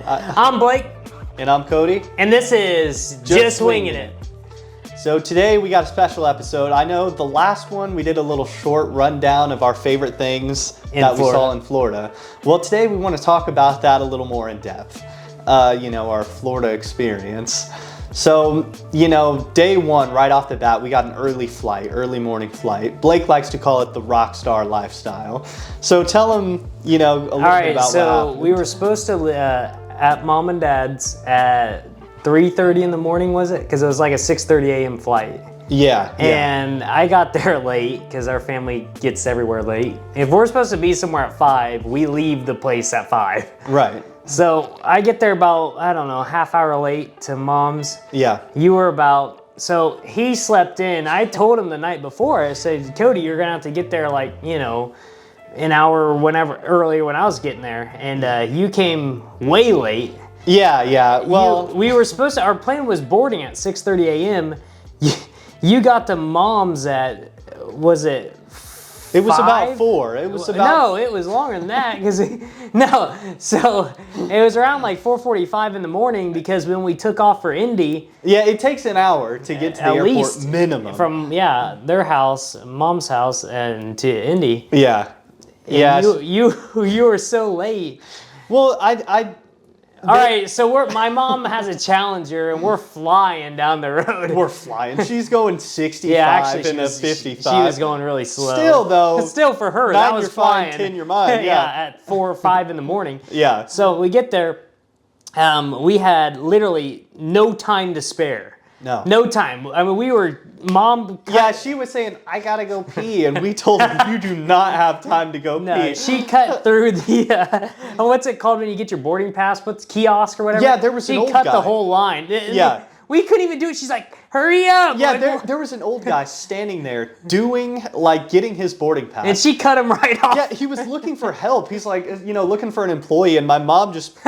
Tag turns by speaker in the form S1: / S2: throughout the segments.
S1: I'm Blake.
S2: And I'm Cody.
S1: And this is Just Wingin' It.
S2: So today we got a special episode. I know the last one we did a little short rundown of our favorite things we saw in Florida. Well, today we want to talk about that a little more in depth. Our Florida experience. So, day one, right off the bat, we got an early morning flight. Blake likes to call it the rock star lifestyle. So tell him, a little bit about what happened.
S1: So we were supposed to, at mom and dad's at 3:30 in the morning, was it? Because it was like a 6:30 a.m. flight.
S2: Yeah.
S1: And I got there late because our family gets everywhere late. If we're supposed to be somewhere at 5, we leave the place at 5.
S2: Right.
S1: So I get there about, half hour late to mom's.
S2: Yeah.
S1: You were so he slept in. I told him the night before, I said, Cody, you're going to have to get there an hour or whenever earlier when I was getting there. And you came way late.
S2: Yeah. Well,
S1: we were supposed to, our plane was boarding at 6:30 a.m. You got to mom's at, was it 5?
S2: It was about 4. It was about...
S1: No, it was longer than that. So it was around like 4:45 in the morning because when we took off for Indy...
S2: Yeah, it takes an hour to get to the airport
S1: least
S2: minimum.
S1: From, their house, mom's house, and to Indy.
S2: Yeah.
S1: Yeah. You were so late.
S2: Well,
S1: All right, so my mom has a Challenger, and we're flying down the road.
S2: We're flying. She's going 65 and a 55.
S1: She was going really slow.
S2: Still, though.
S1: Still for her, that was flying.
S2: 10 your mind. Yeah,
S1: at 4 or 5 in the morning.
S2: Yeah.
S1: So we get there. We had literally no time to spare. No time. I mean, Mom...
S2: Yeah, she was saying, I gotta go pee, and we told her, you do not have time to go pee.
S1: She cut through the... what's it called when you get your boarding pass? What's kiosk or whatever?
S2: Yeah, there was an old guy.
S1: She cut the whole line.
S2: Yeah.
S1: We couldn't even do it. She's like, hurry up.
S2: Yeah, there was an old guy standing there getting his boarding pass.
S1: And she cut him right off.
S2: Yeah, he was looking for help. He's like, looking for an employee, and my mom just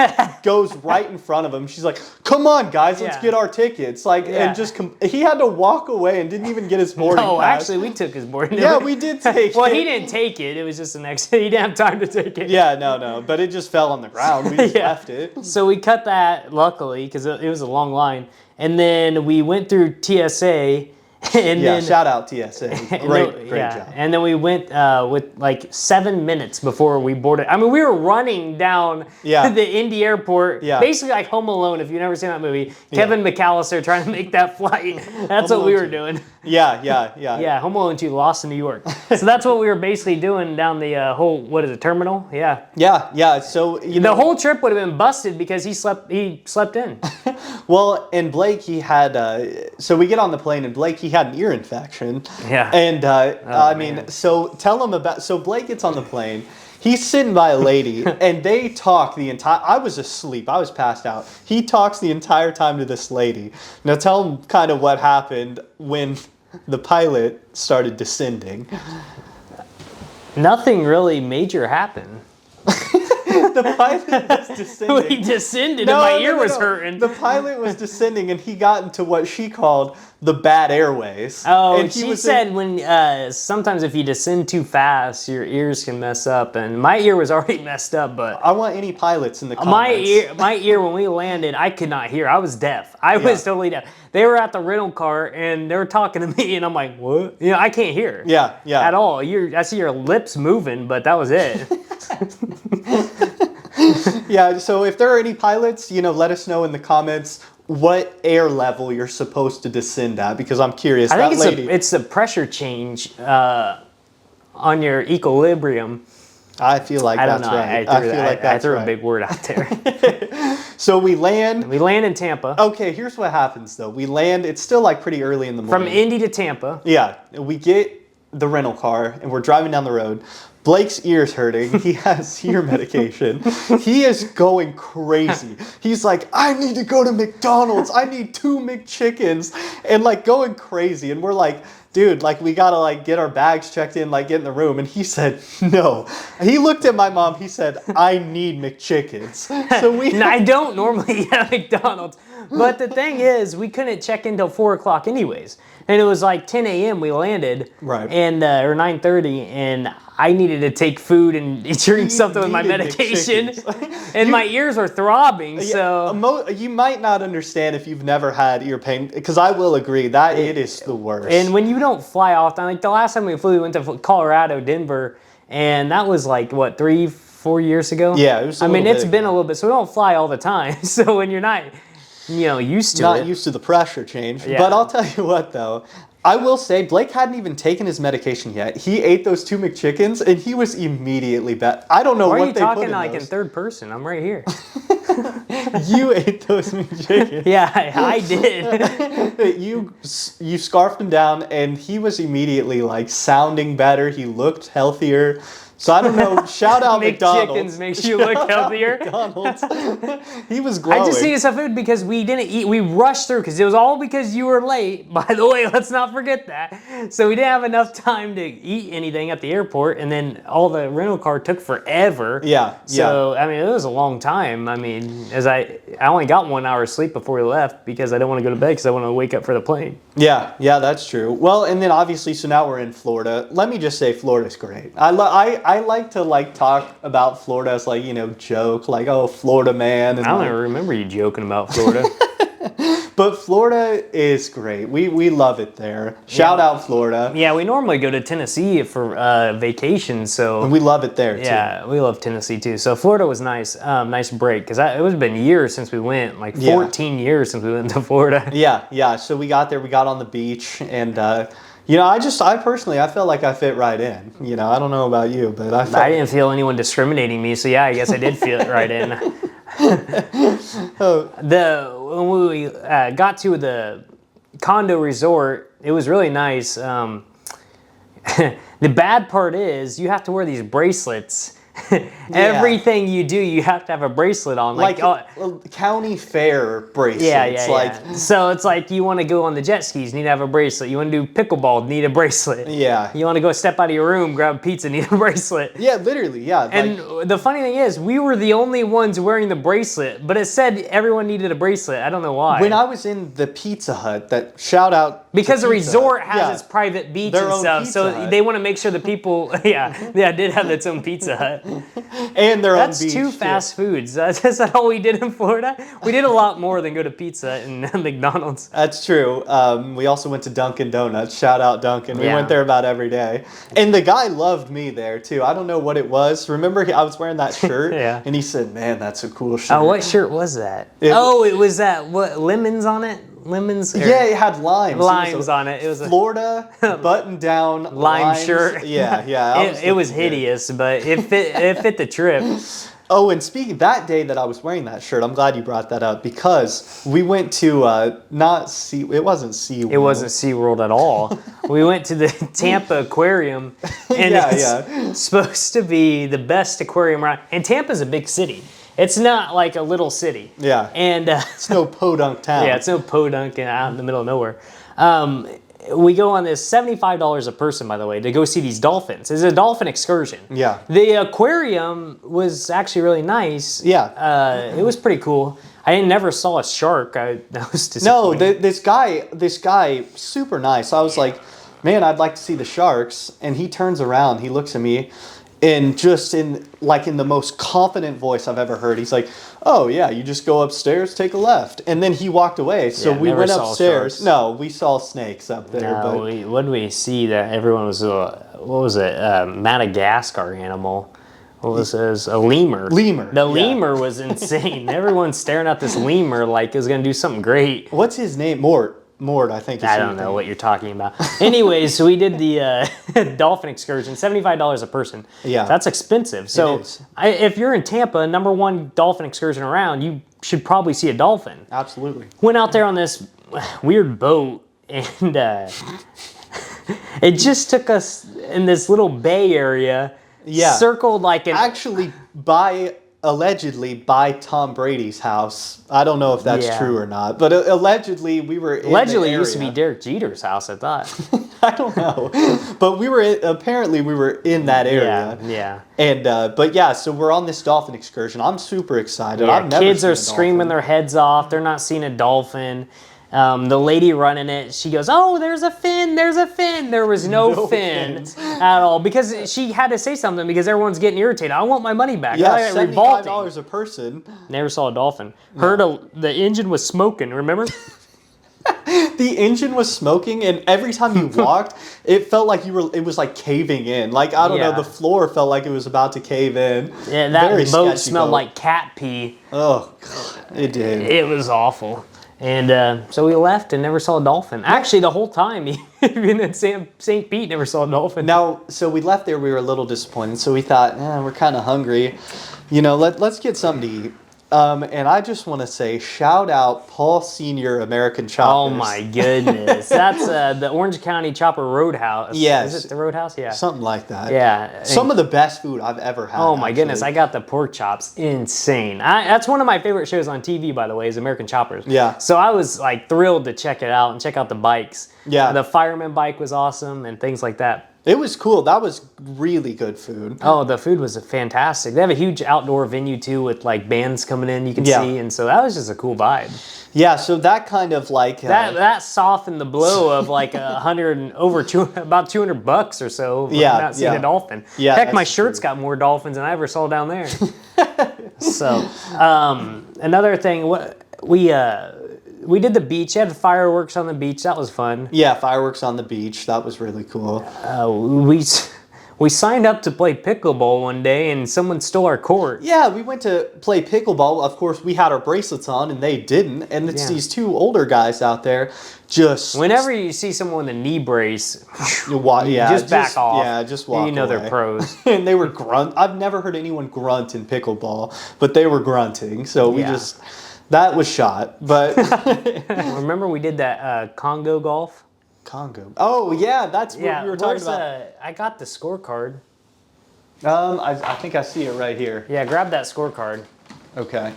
S2: goes right in front of him. She's like, come on, guys, let's get our tickets. He had to walk away and didn't even get his boarding pass.
S1: No, actually, we took his boarding pass.
S2: Yeah, we did take it.
S1: Well, he didn't take it. It was just he didn't have time to take it.
S2: Yeah, no, but it just fell on the ground. We just left it.
S1: So we cut that, luckily, because it was a long line. And then we went through TSA.
S2: Shout out TSA. Great job.
S1: And then we went with 7 minutes before we boarded. I mean, we were running down the Indy airport, basically like Home Alone, if you've never seen that movie. Kevin McAllister trying to make that flight. That's what we were doing.
S2: Yeah.
S1: Yeah, Home Alone 2, Lost in New York. So that's what we were basically doing down the whole, terminal? Yeah.
S2: Yeah. So,
S1: the whole trip would have been busted because he slept in.
S2: Well, and Blake, he had, so we get on the plane, and Blake, he had an ear infection.
S1: Yeah.
S2: And, so tell him so Blake gets on the plane. He's sitting by a lady, and they talk I was asleep. I was passed out. He talks the entire time to this lady. Now tell him kind of what happened when the pilot started descending.
S1: Nothing really major happened.
S2: The pilot was descending.
S1: He descended and my ear was hurting.
S2: The pilot was descending and he got into what she called the bad airways.
S1: Oh, and she said when sometimes if you descend too fast, your ears can mess up. And my ear was already messed up, but...
S2: I want any pilots in the comments.
S1: My ear, when we landed, I could not hear. I was deaf. I was totally deaf. They were at the rental car and they were talking to me and I'm like, what? I can't hear.
S2: Yeah.
S1: At all. I see your lips moving, but that was it.
S2: Yeah, so if there are any pilots, let us know in the comments what air level you're supposed to descend at, because I'm curious.
S1: I think it's a pressure change on your equilibrium.
S2: I feel like that's right.
S1: I threw a big word out there.
S2: So we land.
S1: We land in Tampa.
S2: Okay, here's what happens though. We land, it's still pretty early in the morning.
S1: From Indy to Tampa.
S2: Yeah, we get the rental car and we're driving down the road. Blake's ear's hurting. He has ear medication. He is going crazy. He's like, I need to go to McDonald's. I need 2 McChickens. And going crazy. And we're like, dude, we gotta get our bags checked in, get in the room. And he said, no. He looked at my mom. He said, I need McChickens. So
S1: I don't normally eat at McDonald's. But the thing is, we couldn't check in till 4 o'clock anyways. And it was 10 a.m. we landed.
S2: Right.
S1: And, or 9:30. And I needed to take food and drink something with my medication. And my ears were throbbing, so...
S2: You might not understand if you've never had ear pain, because I will agree that it is the worst.
S1: And when you don't fly often, like the last time we flew, we went to Colorado, Denver, and that was like, what, 3-4 years ago?
S2: Yeah, it was
S1: it's been a little bit, so we don't fly all the time. So when you're not, used to
S2: Not used to the pressure change. Yeah. But I'll tell you what, though. I will say, Blake hadn't even taken his medication yet. He ate those 2 McChickens, and he was immediately bad. I don't know what they put in those.
S1: Why are you talking like in third person? I'm right here.
S2: You ate those McChickens.
S1: Yeah, I did.
S2: You scarfed him down, and he was immediately like sounding better. He looked healthier. So I don't know. Shout out McDonald's.
S1: McChickens makes you look healthier.
S2: McDonald's. He was glowing.
S1: I just needed some food because we didn't eat. We rushed through because it was all because you were late. By the way, let's not forget that. So we didn't have enough time to eat anything at the airport, and then all the rental car took forever.
S2: Yeah.
S1: So I mean, it was a long time. I mean, I only got 1 hour of sleep before we left because I didn't want to go to bed because I wanted to wake up for the plane.
S2: Yeah, that's true. Well, and then obviously, so now we're in Florida. Let me just say, Florida's great. I like to talk about Florida as joke like, oh, Florida man. And
S1: I don't even remember you joking about Florida.
S2: But Florida is great. We love it there. Shout out Florida.
S1: Yeah, we normally go to Tennessee for vacation, so...
S2: And we love it there, too.
S1: Yeah, we love Tennessee, too. So Florida was nice. Nice break, because it was been years since we went. Like 14 years since we went to Florida.
S2: Yeah. So we got there. We got on the beach, and... I personally felt like I fit right in. I don't know about you, but
S1: I didn't feel anyone discriminating me, so yeah, I guess I did feel it right in. When we got to the condo resort, it was really nice. The bad part is you have to wear these bracelets. Everything you do, you have to have a bracelet on.
S2: Like county fair bracelets.
S1: Yeah. So it's like you want to go on the jet skis, need to have a bracelet. You want to do pickleball, need a bracelet.
S2: Yeah.
S1: You want to go step out of your room, grab a pizza, need a bracelet.
S2: Yeah, literally, yeah.
S1: And the funny thing is, we were the only ones wearing the bracelet, but it said everyone needed a bracelet. I don't know why.
S2: When I was in the Pizza Hut, that shout out
S1: because the resort has its private beach and stuff, so they want to make sure the people, did have its own Pizza Hut.
S2: And their own beach.
S1: That's 2 fast foods. Is that all we did in Florida? We did a lot more than go to pizza and McDonald's.
S2: That's true. We also went to Dunkin' Donuts. Shout out Dunkin'. We went there about every day. And the guy loved me there too. I don't know what it was. Remember I was wearing that shirt?
S1: Yeah.
S2: And he said, man, that's a cool shirt.
S1: Oh, what shirt was that? It was that, what, lemons on it? Lemons?
S2: Yeah, it had limes.
S1: Limes on it. It was a
S2: Florida button-down
S1: lime shirt.
S2: Yeah.
S1: It was hideous, but it fit the trip.
S2: Oh, and speaking that day that I was wearing that shirt, I'm glad you brought that up because we went to it wasn't SeaWorld.
S1: It wasn't SeaWorld at all. We went to the Tampa Aquarium, and it's supposed to be the best aquarium around. And Tampa's a big city. It's not like a little city.
S2: Yeah.
S1: And
S2: it's no podunk town.
S1: Yeah, it's no podunk out in the middle of nowhere. We go on this $75 a person, by the way, to go see these dolphins. It's a dolphin excursion.
S2: Yeah.
S1: The aquarium was actually really nice.
S2: Yeah.
S1: It was pretty cool. I never saw a shark. I was disappointed.
S2: No, this guy, super nice. I was like, man, I'd like to see the sharks. And he turns around, he looks at me, and just in the most confident voice I've ever heard, he's like, oh yeah, you just go upstairs, take a left. And then he walked away. So we went upstairs. No, we saw snakes up there.
S1: No, what did we see that everyone was, what was it, Madagascar animal. What was this? A lemur. The lemur was insane. Everyone's staring at this lemur like it was going to do something great.
S2: What's his name? Mort, I think.
S1: I don't know what you're talking about. Anyways, so we did the dolphin excursion, $75 a person.
S2: Yeah.
S1: That's expensive. So if you're in Tampa, #1 dolphin excursion around, you should probably see a dolphin.
S2: Absolutely.
S1: Went out there on this weird boat, and it just took us in this little bay area. Yeah. Circled like an...
S2: Actually, allegedly by Tom Brady's house. I don't know if that's true or not, but allegedly we were in
S1: Allegedly, it used to be Derek Jeter's house, I thought.
S2: I don't know. But we were in that area.
S1: Yeah.
S2: And so we're on this dolphin excursion. I'm super excited.
S1: Yeah, kids are screaming their heads off. They're not seeing a dolphin. The lady running it, she goes, "Oh, there's a fin, there's a fin." There was no fin at all because she had to say something because everyone's getting irritated. I want my money back.
S2: Yeah, $75 a person.
S1: Never saw a dolphin. Heard the engine was smoking, remember?
S2: The engine was smoking, and every time you walked, it felt like it was like caving in. Like, I don't know, the floor felt like it was about to cave in.
S1: Yeah, that boat smelled like cat pee.
S2: Oh, God, it did.
S1: It was awful. And so we left and never saw a dolphin. Actually, the whole time, even in St. Pete, never saw a dolphin.
S2: Now, so we left there, we were a little disappointed, so we thought, we're kind of hungry. You know, let's get something to eat. And I just want to say, shout out Paul Sr. American Choppers.
S1: Oh my goodness. That's the Orange County Chopper Roadhouse.
S2: Yes.
S1: Is it the Roadhouse? Yeah.
S2: Something like that.
S1: Yeah.
S2: Some of the best food I've ever had.
S1: Oh my goodness. I got the pork chops. Insane. That's one of my favorite shows on TV, by the way, is American Choppers.
S2: Yeah.
S1: So I was like thrilled to check it out and check out the bikes.
S2: Yeah.
S1: The fireman bike was awesome and things like that.
S2: It was cool. That was really good food.
S1: Oh, the food was fantastic. They have a huge outdoor venue too with like bands coming in you can see, and so that was just a cool vibe.
S2: Yeah, so that kind of like
S1: that softened the blow of like about $200 or so. Not seeing a dolphin.
S2: Yeah,
S1: heck, my shirt's got more dolphins than I ever saw down there. So another thing, we did the beach. Had fireworks on the beach. That was fun.
S2: Yeah, fireworks on the beach. That was really cool.
S1: We signed up to play pickleball one day, and someone stole our court.
S2: Yeah, we went to play pickleball. Of course, we had our bracelets on, and they didn't. And it's these two older guys out there just...
S1: Whenever you see someone with a knee brace,
S2: just
S1: back off.
S2: Yeah, just walk
S1: You know
S2: away.
S1: they're pros.
S2: And they were I've never heard anyone grunt in pickleball, but they were grunting. So we just... That was shot, but...
S1: Remember we did that Congo golf?
S2: Congo. Oh, yeah, that's what we were talking about.
S1: I got the scorecard.
S2: I think I see it right here.
S1: Yeah, grab that scorecard.
S2: Okay.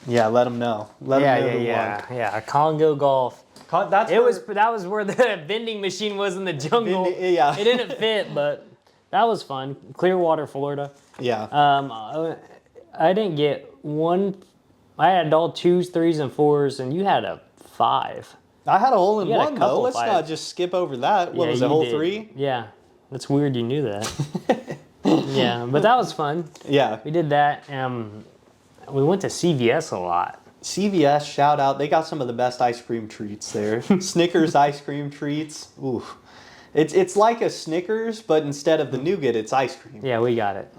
S2: Yeah, let them know. Let them know who won.
S1: Yeah, Congo golf.
S2: That
S1: was where the vending machine was in the jungle.
S2: Yeah.
S1: It didn't fit, but that was fun. Clearwater, Florida.
S2: Yeah.
S1: I didn't get one. I had all 2s, 3s, and 4s, and you had a 5.
S2: I had a hole in one though. Let's
S1: fives.
S2: not just skip over that. What was it, hole 3?
S1: Yeah, that's weird. You knew that. Yeah, but that was fun.
S2: Yeah,
S1: we did that. We went to CVS a lot.
S2: CVS, shout out. They got some of the best ice cream treats there. Snickers ice cream treats. Ooh. It's like a Snickers, but instead of the nougat, it's ice cream.
S1: Yeah, we got it.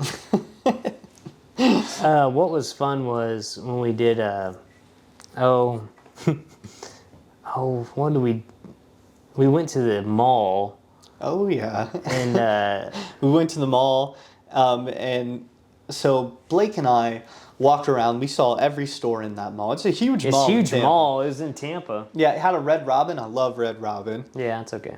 S1: What was fun was when we did, what did we went to the mall.
S2: Oh, yeah.
S1: And
S2: we went to the mall, and so Blake and I walked around. We saw every store in that mall. It's a huge mall.
S1: It's a huge mall. It was in Tampa.
S2: Yeah, it had a Red Robin. I love Red Robin.
S1: Yeah, it's okay.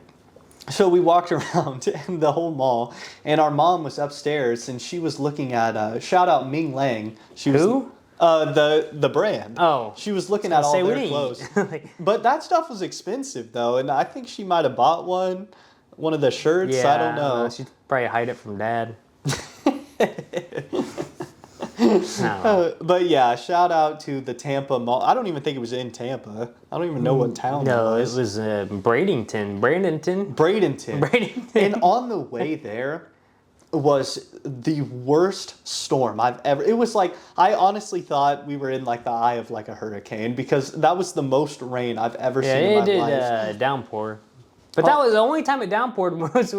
S2: So we walked around in the whole mall, and our mom was upstairs, and she was looking at, shout out Ming Lang.
S1: Who?
S2: The brand.
S1: Oh.
S2: She was looking at all their clothes. But that stuff was expensive, though, and I think she might have bought one of the shirts.
S1: Yeah,
S2: I don't know.
S1: She'd probably hide it from Dad.
S2: But yeah, shout out to the Tampa Mall. I don't even think it was in Tampa. I don't even know what town it was.
S1: No, it was Bradenton.
S2: Bradenton. And on the way there was the worst storm I've ever... It was like, I honestly thought we were in like the eye of like a hurricane because that was the most rain I've ever seen in my life.
S1: Yeah, it did downpour. But that was the only time it downpoured was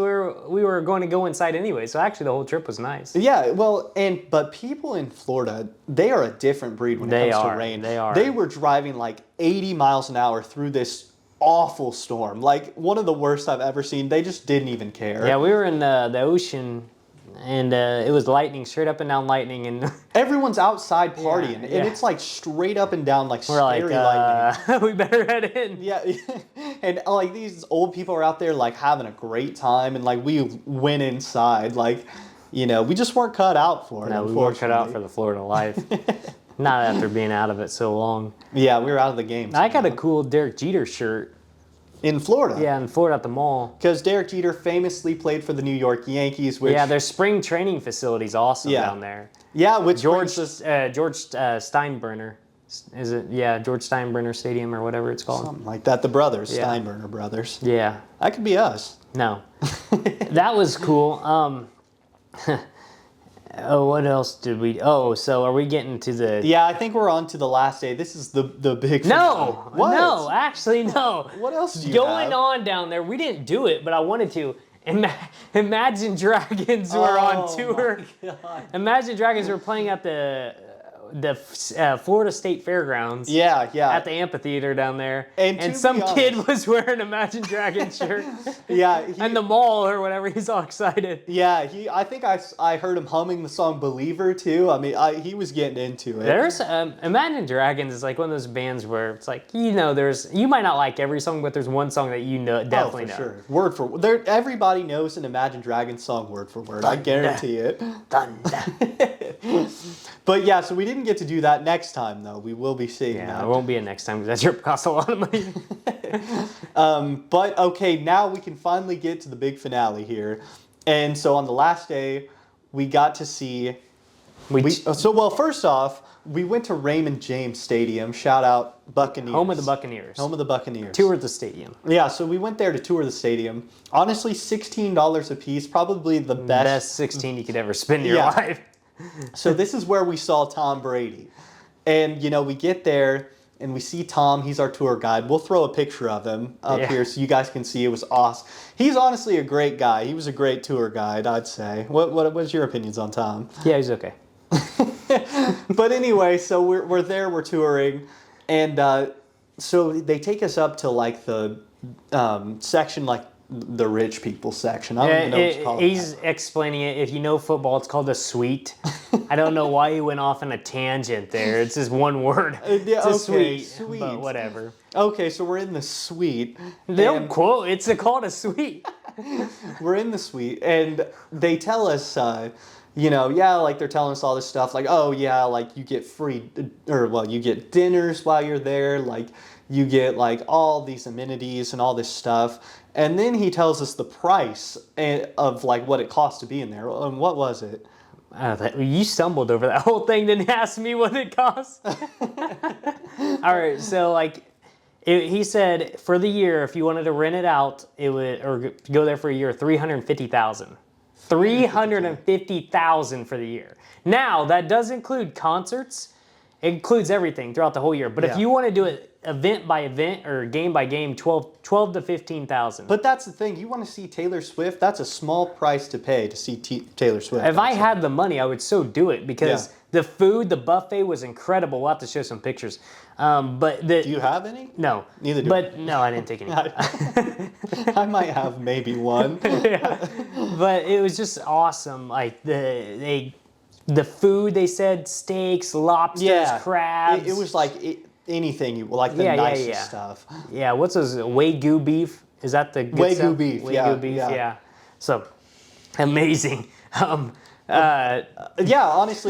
S1: we were going to go inside anyway. So actually the whole trip was nice.
S2: Yeah, well, but people in Florida, they are a different breed when it comes to rain.
S1: They are.
S2: They were driving like 80 miles an hour through this awful storm. Like one of the worst I've ever seen. They just didn't even care.
S1: Yeah, we were in the ocean. And it was lightning, straight up and down lightning, and
S2: everyone's outside partying, and it's like straight up and down, like scary lightning.
S1: We better head in.
S2: Yeah, and like these old people are out there like having a great time, and like we went inside, like we just weren't cut out for it.
S1: No, we weren't cut out for the Florida life. Not after being out of it so long.
S2: Yeah, we were out of the game.
S1: I got a cool Derek Jeter shirt.
S2: In Florida?
S1: Yeah, in Florida at the mall.
S2: Because Derek Jeter famously played for the New York Yankees, which...
S1: Yeah, their spring training facility's awesome down there.
S2: Yeah, which
S1: George Steinbrenner. Is it? Yeah, George Steinbrenner Stadium or whatever it's called.
S2: Something like that. The brothers, Steinbrenner brothers.
S1: Yeah.
S2: That could be us.
S1: No. That was cool. Oh, what else did we? Oh, so are we getting to the?
S2: Yeah, I think we're on to the last day. This is the big.
S1: No,
S2: what?
S1: No, actually no.
S2: What else do you
S1: going
S2: have?
S1: on down there? We didn't do it, but I wanted to. Imagine Dragons were on tour. Imagine Dragons were playing at the Florida State Fairgrounds.
S2: Yeah.
S1: At the amphitheater down there. And some kid was wearing an Imagine Dragons shirt.
S2: Yeah.
S1: And the mall or whatever, he's all excited.
S2: Yeah, I think I heard him humming the song Believer too. I mean, he was getting into it.
S1: There's Imagine Dragons is like one of those bands where it's like, you might not like every song, but there's one song that you know definitely know.
S2: Sure. Word for word. Everybody knows an Imagine Dragons song word for word. I guarantee it.
S1: Thunder.
S2: But yeah, so we didn't get to do that next time, though. We will be seeing that.
S1: Yeah, it won't be a next time because that trip costs a lot of money.
S2: But okay, now we can finally get to the big finale here. And so on the last day, we got to see... first off, we went to Raymond James Stadium. Shout out Buccaneers.
S1: Home of the Buccaneers.
S2: Home of the Buccaneers.
S1: Toured the stadium.
S2: Yeah, so we went there to tour the stadium. Honestly, $16 a piece, probably the best...
S1: Best 16 you could ever spend in your life.
S2: So this is where we saw Tom Brady. And, we get there and we see Tom. He's our tour guide. We'll throw a picture of him up here so you guys can see. It was awesome. He's honestly a great guy. He was a great tour guide, I'd say. What's your opinions on Tom?
S1: Yeah, he's okay.
S2: But anyway, so we're there, we're touring. And so they take us up to like the section, like the rich people section. I don't even know what you call it.
S1: He's explaining it. If you know football, it's called a suite. I don't know why he went off on a tangent there. It's just one word. It's a suite. But whatever.
S2: Okay, so we're in the suite.
S1: They don't quote. It's called a suite.
S2: We're in the suite, and they tell us, like they're telling us all this stuff, like, oh yeah, like you get you get dinners while you're there, like you get like all these amenities and all this stuff. And then he tells us the price of like what it costs to be in there. And what was it?
S1: You stumbled over that whole thing. Didn't ask me what it cost. All right, so like he said for the year, if you wanted to rent it out, it would or go there for a year, $350,000. $350,000 for the year. Now that does include concerts. It includes everything throughout the whole year. But if you want to do it event by event or game by game, 12 to 15,000.
S2: But that's the thing. You want to see Taylor Swift? That's a small price to pay to see Taylor Swift.
S1: If I had the money, I would so do it because the food, the buffet was incredible. We'll have to show some pictures. Do
S2: you have any?
S1: No.
S2: Neither do
S1: I. No, I didn't take any.
S2: I might have maybe one.
S1: But it was just awesome. Like the food, they said steaks, lobsters, crabs.
S2: It was like anything you like, the nicest stuff.
S1: Yeah, what's those Wagyu beef? Is that the good
S2: Wagyu
S1: stuff?
S2: beef?
S1: Wagyu beef, yeah. So amazing.
S2: Honestly,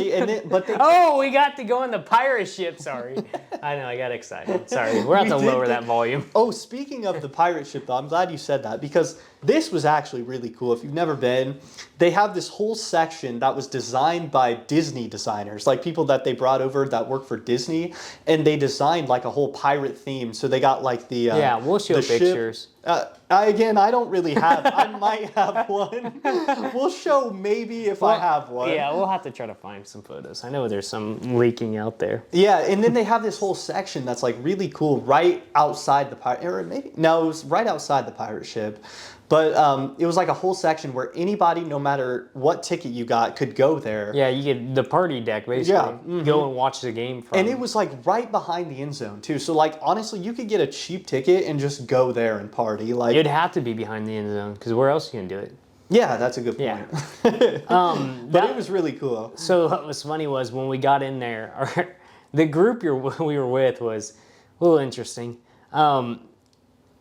S1: we got to go on the pirate ship. Sorry, I know I got excited. Sorry, we're going to lower that volume.
S2: Oh, speaking of the pirate ship, though, I'm glad you said that because this was actually really cool. If you've never been, they have this whole section that was designed by Disney designers, like people that they brought over that work for Disney, and they designed like a whole pirate theme. So they got like the
S1: we'll show pictures.
S2: I don't really have. I might have one. We'll show maybe if I have one.
S1: Yeah, we'll have to try to find some photos. I know there's some leaking out there.
S2: Yeah, and then they have this whole section that's like really cool right outside the pirate. Or maybe no, it was right outside the pirate ship. But it was like a whole section where anybody, no matter what ticket you got, could go there.
S1: Yeah, you get the party deck, basically. Yeah. Go and watch the game from.
S2: And it was like right behind the end zone, too. So like, honestly, you could get a cheap ticket and just go there and party. Like
S1: it'd have to be behind the end zone, because where else are you going to do it?
S2: Yeah, that's a good point.
S1: Yeah.
S2: But it was really cool.
S1: So what was funny was when we got in there, the group we were with was a little interesting.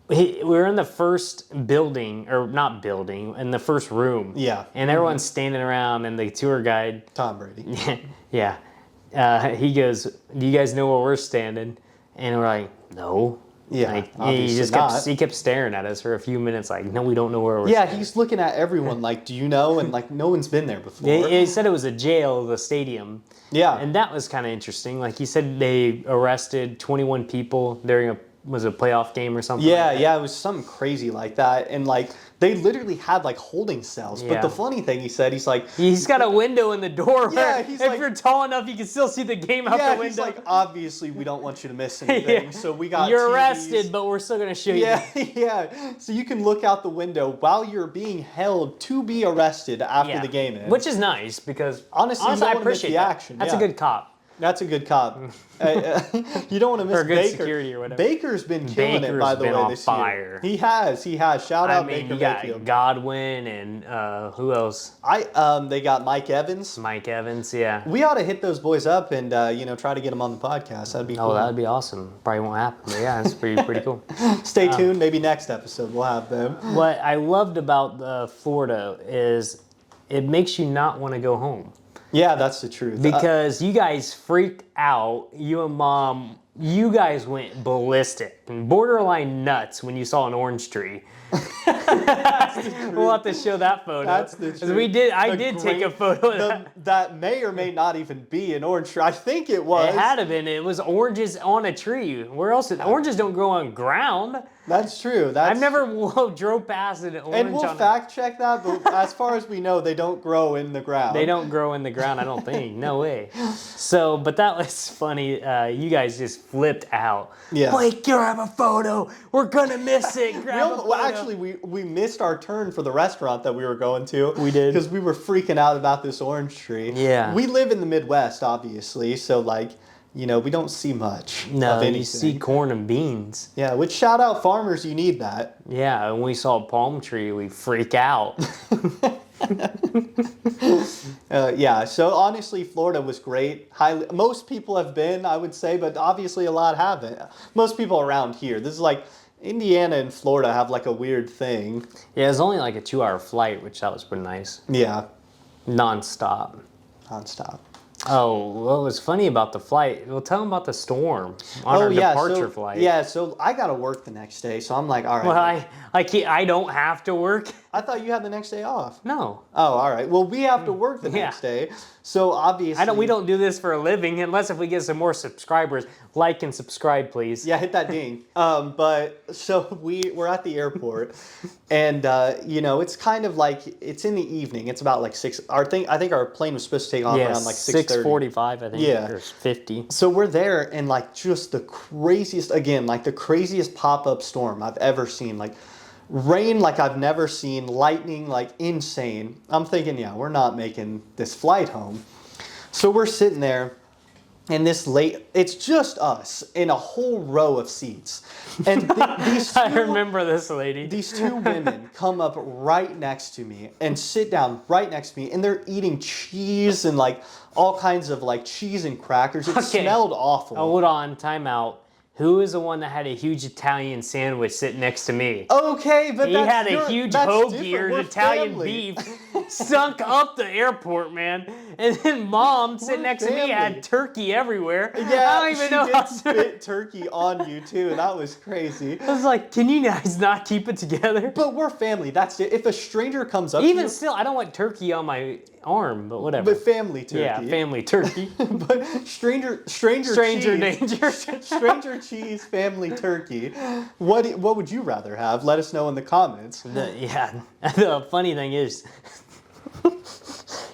S1: We were in the first building, or not building, in the first room.
S2: Yeah.
S1: And everyone's standing around, and the tour guide...
S2: Tom Brady.
S1: Yeah. He goes, do you guys know where we're standing? And we're like, no.
S2: Yeah,
S1: like, he kept staring at us for a few minutes, like, no, we don't know where we're
S2: staying. He's looking at everyone like, do you know? And like, no one's been there before.
S1: He said it was a jail, the stadium.
S2: Yeah.
S1: And that was kind of interesting. Like, he said they arrested 21 people during a playoff game or something.
S2: Yeah,
S1: like that.
S2: yeah, it was something crazy like that. And like, they literally had like holding cells.
S1: Yeah.
S2: But the funny thing he said, he's like,
S1: he's got a window in the door.
S2: Yeah,
S1: if you're tall enough, you can still see the game out the window.
S2: He's like, obviously, we don't want you to miss anything. So we got
S1: You're
S2: TVs.
S1: arrested, but we're still going to show you.
S2: Yeah. So you can look out the window while you're being held to be arrested after the game ends.
S1: Which is nice because honestly
S2: you don't
S1: I
S2: want to miss
S1: appreciate
S2: the
S1: that.
S2: action.
S1: That's a good cop.
S2: That's a good cop. You don't want to miss
S1: or good
S2: Baker.
S1: Security or whatever.
S2: Baker's been killing it, by the way, this year. He has. Shout out Baker Mayfield.
S1: Godwin and who else?
S2: They got Mike Evans.
S1: Mike Evans, yeah.
S2: We ought to hit those boys up and try to get them on the podcast. That'd be cool.
S1: Oh, that'd be awesome. Probably won't happen, but yeah, it's pretty cool.
S2: Stay tuned. Maybe next episode we'll have them.
S1: What I loved about Florida is it makes you not want to go home.
S2: Yeah, that's the truth.
S1: Because you guys freaked out. You and Mom, you guys went ballistic and borderline nuts when you saw an orange tree. We'll have to show that photo.
S2: That's the truth.
S1: I did take a photo of that.
S2: That may or may not even be an orange tree. I think it was.
S1: It had to been. It was oranges on a tree. Where else? Oranges don't grow on ground.
S2: That's true.
S1: I've never drove past an orange.
S2: And we'll fact check that, but as far as we know, they don't grow in the ground.
S1: They don't grow in the ground, I don't think. No way. So, but that was funny. You guys just flipped out.
S2: Yeah.
S1: Blake, grab a photo. We're gonna miss it. Grab a photo.
S2: Well, actually, we missed our turn for the restaurant that we were going to.
S1: We did.
S2: Because we were freaking out about this orange tree.
S1: Yeah.
S2: We live in the Midwest, obviously, so like, we don't see much of anything.
S1: You see corn and beans.
S2: Yeah, which shout out farmers, you need that.
S1: Yeah, when we saw a palm tree, we freak out.
S2: So honestly, Florida was great. Most people have been, I would say, but obviously a lot haven't. Most people around here. This is like, Indiana and Florida have like a weird thing.
S1: Yeah, it's only like a 2-hour flight, which that was pretty nice.
S2: Yeah.
S1: Non-stop. Oh, what was funny about the flight? Well, tell them about the storm on our departure flight.
S2: Yeah, so I got to work the next day, so I'm like, all right.
S1: Well, I don't have to work.
S2: I thought you had the next day off.
S1: No.
S2: Oh, all right. Well, we have to work the next day, so obviously.
S1: We don't do this for a living unless if we get some more subscribers. Like and subscribe, please.
S2: Yeah, hit that ding. But so we're at the airport, and it's kind of like it's in the evening. It's about like 6. I think our plane was supposed to take off around like 6:30.
S1: 6:45, I think.
S2: Yeah.
S1: Or 50.
S2: So we're there, and like just the craziest pop-up storm I've ever seen. Like rain like I've never seen, lightning like insane. I'm thinking, we're not making this flight home. So we're sitting there, and it's just us in a whole row of seats. And these two,
S1: I remember this lady.
S2: These 2 women come up right next to me and sit down right next to me, and they're eating cheese and like all kinds of like cheese and crackers. It smelled awful.
S1: Hold on, time out. Who is the one that had a huge Italian sandwich sitting next to me?
S2: Okay, but
S1: he had a huge hoagie or Italian beef sunk up the airport, man. And then Mom sitting next to me had turkey everywhere.
S2: Yeah,
S1: I don't even know how to
S2: spit turkey on you too. That was crazy.
S1: I was like, can you guys not keep it together?
S2: But we're family. That's it. If a stranger comes up,
S1: even still, I don't want turkey on my arm, but whatever.
S2: But family turkey.
S1: Yeah, family turkey.
S2: But stranger cheese,
S1: danger.
S2: Stranger cheese, family turkey. What would you rather have? Let us know in the comments.
S1: The funny thing is,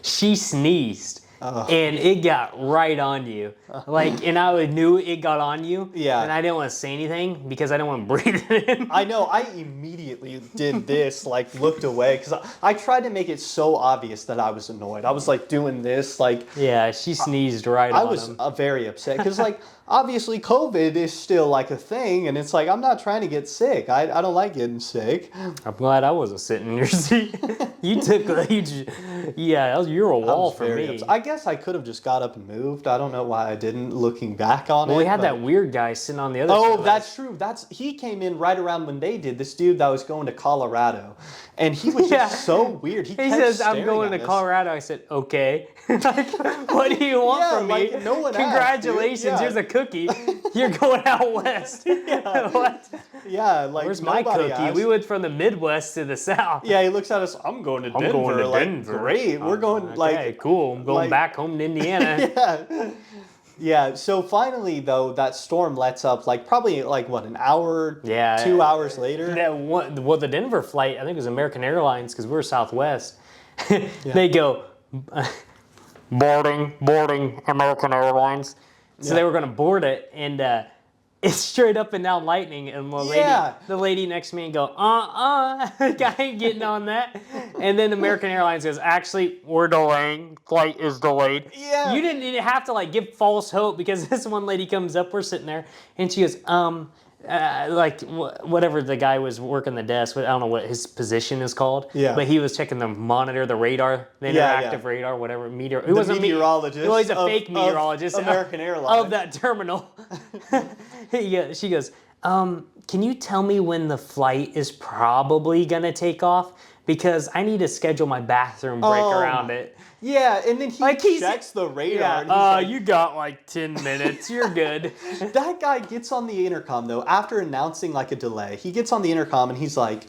S1: she sneezed. And it got right on you. And I knew it got on you.
S2: Yeah.
S1: And I didn't want to say anything because I didn't want to breathe it in.
S2: I know. I immediately did this, looked away. Because I tried to make it so obvious that I was annoyed. I was, doing this,
S1: Yeah, she sneezed right on him.
S2: I was very upset. Because, obviously COVID is still, a thing. And it's I'm not trying to get sick. I don't like getting sick.
S1: I'm glad I wasn't sitting in your seat. You took a huge... Yeah, you're a wall for me.
S2: I guess guess I could have just got up and moved. I don't know why I didn't, looking back on it.
S1: Well, we had that weird guy sitting on the other side.
S2: Oh, that's true. He came in right around when they did. This dude that was going to Colorado. And he was just so weird. He
S1: says, I'm going to Colorado. I said, okay. What do you want from me?
S2: No one
S1: Congratulations,
S2: asked,
S1: here's a cookie. You're going out west. What?
S2: Yeah,
S1: where's my cookie?
S2: Asked.
S1: We went from the Midwest to the South.
S2: Yeah, he looks at us, I'm going to Denver.
S1: I'm going to Denver.
S2: Great. We're going
S1: okay, cool. I'm going back home to Indiana.
S2: Yeah, so finally, though, that storm lets up, probably, an hour, 2 hours later?
S1: Well, the Denver flight, I think it was American Airlines, because we were Southwest. They go, boarding, American Airlines. So they were going to board it, and it's straight up and down lightning, and the lady next to me go, guy ain't getting on that. And then American Airlines goes, actually, we're delaying, flight is delayed.
S2: Yeah.
S1: You didn't even have to give false hope, because this one lady comes up, we're sitting there, and she goes, whatever the guy was working the desk, I don't know what his position is called, but he was checking the monitor, the radar, the interactive radar, whatever,
S2: He was a meteorologist.
S1: Well, he's a fake meteorologist.
S2: American Airlines.
S1: Of that terminal. She goes, can you tell me when the flight is probably going to take off? Because I need to schedule my bathroom break around it.
S2: Yeah, and then he checks the radar.
S1: Yeah, you got 10 minutes. You're good.
S2: That guy gets on the intercom, though, after announcing a delay. He gets on the intercom and he's like,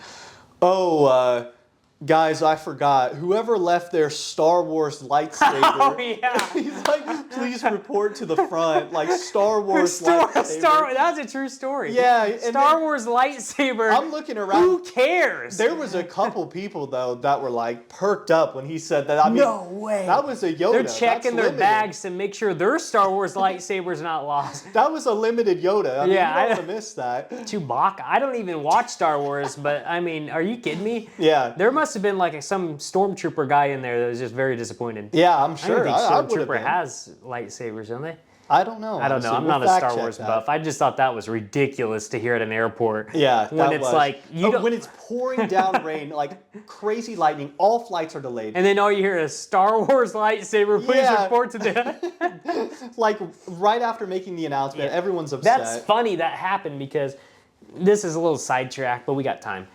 S2: guys, I forgot. Whoever left their Star Wars lightsaber.
S1: Oh, yeah.
S2: He's like, please report to the front. Star Wars lightsaber.
S1: That was a true story.
S2: Yeah.
S1: Star Wars lightsaber.
S2: I'm looking around.
S1: Who cares?
S2: There was a couple people, though, that were perked up when he said that. I mean,
S1: no way.
S2: That was a Yoda.
S1: They're checking their bags to make sure their Star Wars lightsaber's not lost.
S2: That was a limited Yoda. I mean, you don't want to miss that.
S1: Chewbacca. I don't even watch Star Wars, but I mean, are you kidding me?
S2: Yeah.
S1: There must have been some stormtrooper guy in there that was just very disappointed.
S2: Yeah, I'm sure.
S1: I don't think stormtrooper has lightsabers, don't they?
S2: I don't know.
S1: I don't know. I'm not a Star Wars buff. I just thought that was ridiculous to hear at an airport.
S2: Yeah,
S1: when it's
S2: when it's pouring down rain, crazy lightning, all flights are delayed.
S1: And then all you hear is Star Wars lightsaber. Please report to the.
S2: Right after making the announcement, everyone's upset.
S1: That's funny that happened, because this is a little sidetrack, but we got time.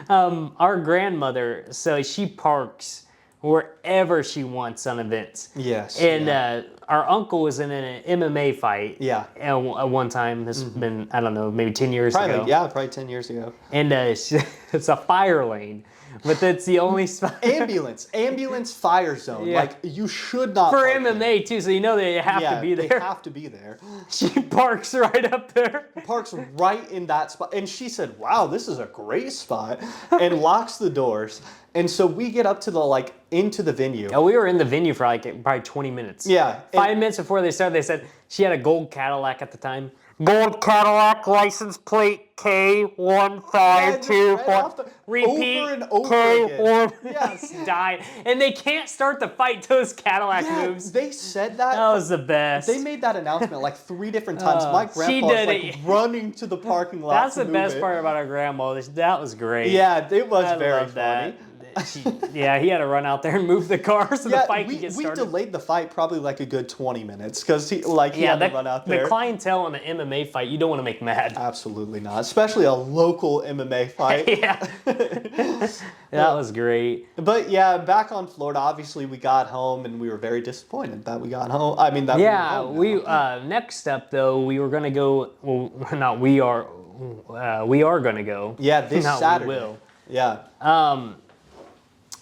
S1: Our grandmother, so she parks wherever she wants on events.
S2: Yes.
S1: And our uncle was in an MMA fight.
S2: Yeah.
S1: At one time. This has been, I don't know, maybe 10 years ago.
S2: Yeah, probably 10 years ago.
S1: And it's a fire lane. But that's the only spot.
S2: Ambulance fire zone. Yeah. You should not.
S1: For MMA too, so you know they have to be there.
S2: They have to be there.
S1: She parks right up there.
S2: Parks right in that spot. And she said, wow, this is a great spot. And locks the doors. And so we get up to into the venue.
S1: Oh, we were in the venue for probably 20 minutes.
S2: Yeah.
S1: 5 minutes before they started, they said she had a gold Cadillac at the time. Gold Cadillac, license plate K1524. Repeat.
S2: Over and over
S1: K1.
S2: again. Yes.
S1: Die. And they can't start the fight till this Cadillac moves.
S2: They said that.
S1: That was the best.
S2: They made that announcement 3 different times. My grandpa was running to the parking lot.
S1: That's the best part about our grandma. That was great.
S2: Yeah, it was very funny.
S1: He had to run out there and move the car so the fight could get started.
S2: We delayed the fight probably a good 20 minutes because he had to run out there.
S1: The clientele in an MMA fight, you don't want to make mad.
S2: Absolutely not, especially a local MMA fight.
S1: Yeah, that was great.
S2: But yeah, back on Florida, obviously we got home and we were very disappointed that we got home. I mean, that
S1: we were home next step though, we were gonna go. Well, not we are. We are gonna go.
S2: Yeah, this Saturday.
S1: We will.
S2: Yeah.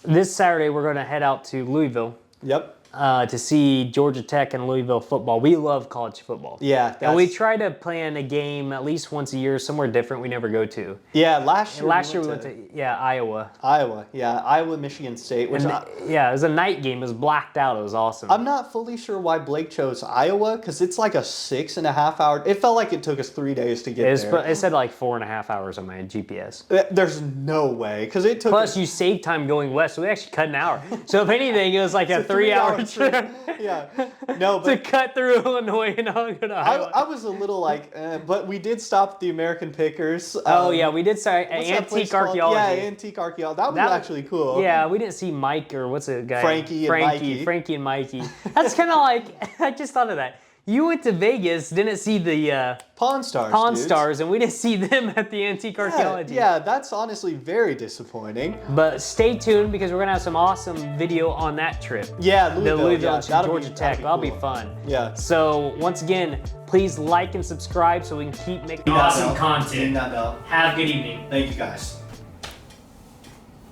S1: This Saturday, we're going to head out to Louisville.
S2: Yep.
S1: To see Georgia Tech and Louisville football. We love college football.
S2: Yeah.
S1: And we try to plan a game at least once a year, somewhere different we never go to.
S2: Yeah, last year
S1: we went to Iowa.
S2: Iowa, Michigan State. Which
S1: it was a night game. It was blacked out. It was awesome.
S2: I'm not fully sure why Blake chose Iowa, because it's a 6.5 hour. It felt like it took us 3 days to get there.
S1: It said 4.5 hours on my GPS.
S2: There's no way, because it took
S1: Plus, you save time going west, so we actually cut an hour. So if anything, it was a 3 hour
S2: Yeah. No, but
S1: to cut through Illinois and all go to Iowa.
S2: I was a little like, but we did stop at the American Pickers.
S1: Oh yeah, we did say antique archaeology.
S2: Yeah, antique archaeology. That was actually cool.
S1: Yeah, we didn't see Mike or what's the guy?
S2: Frankie
S1: and Mikey. That's kind of like, I just thought of that. You went to Vegas, didn't see the
S2: Pawn Stars,
S1: and we didn't see them at the antique archaeology.
S2: Yeah, that's honestly very disappointing.
S1: But stay tuned because we're gonna have some awesome video on that trip.
S2: Yeah,
S1: Louisville to Georgia Tech. That'll be fun.
S2: Yeah.
S1: So once again, please like and subscribe so we can keep making awesome content.
S2: Ding that bell.
S1: Have a good evening.
S2: Thank you guys.